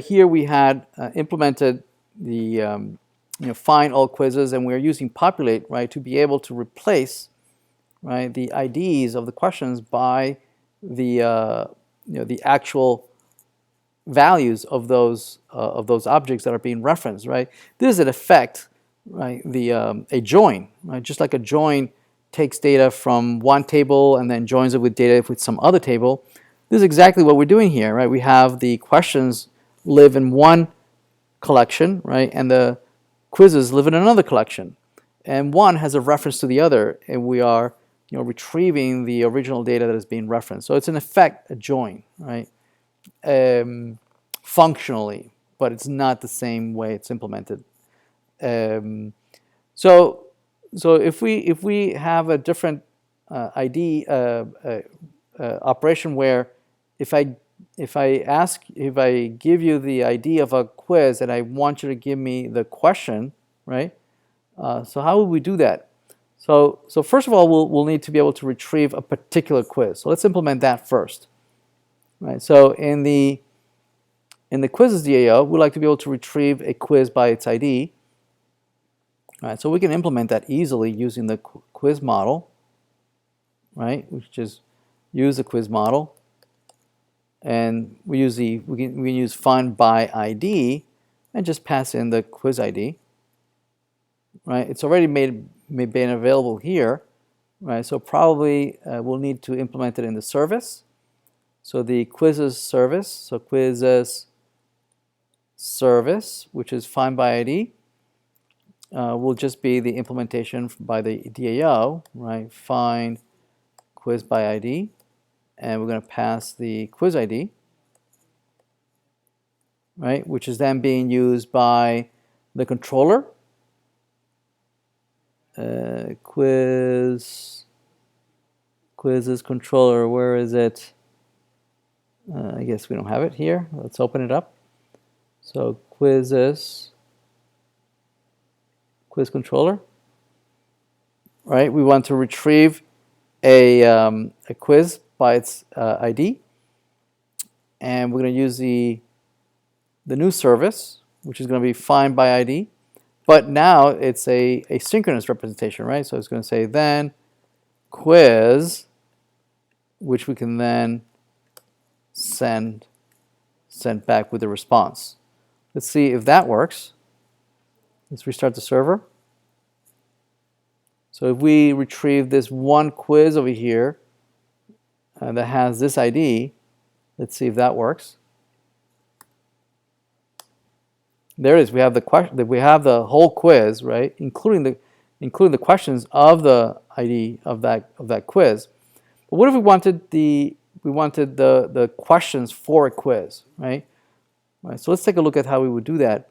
here we had implemented the find all quizzes, and we're using populate, right, to be able to replace, right, the IDs of the questions by the the actual values of those objects that are being referenced, right? This is in effect, right, a join, right? Just like a join takes data from one table and then joins it with data with some other table. This is exactly what we're doing here, right? We have the questions live in one collection, right, and the quizzes live in another collection, and one has a reference to the other, and we are retrieving the original data that is being referenced. So it's in effect a join, right? Functionally, but it's not the same way it's implemented. So if we have a different ID operation where if I give you the ID of a quiz and I want you to give me the question, right? So how would we do that? So first of all, we'll need to be able to retrieve a particular quiz. So let's implement that first, right? So in the quizzes DAO, we like to be able to retrieve a quiz by its ID. All right, so we can implement that easily using the quiz model, right? We just use the quiz model, and we can use find by ID and just pass in the quiz ID, right? It's already been available here, right? So probably we'll need to implement it in the service. So the quizzes service, so quizzes service, which is find by ID, will just be the implementation by the DAO, right? Find quiz by ID, and we're going to pass the quiz ID, right? Which is then being used by the controller. Quizzes controller, where is it? I guess we don't have it here. Let's open it up. So quizzes, quiz controller, right? We want to retrieve a quiz by its ID, and we're going to use the new service, which is going to be find by ID, but now it's a synchronous representation, right? So it's going to say then quiz, which we can then send back with the response. Let's see if that works. Let's restart the server. So if we retrieve this one quiz over here that has this ID, let's see if that works. There it is. We have the question. We have the whole quiz, right, including the questions of the ID of that quiz. But what if we wanted the questions for a quiz, right? So let's take a look at how we would do that.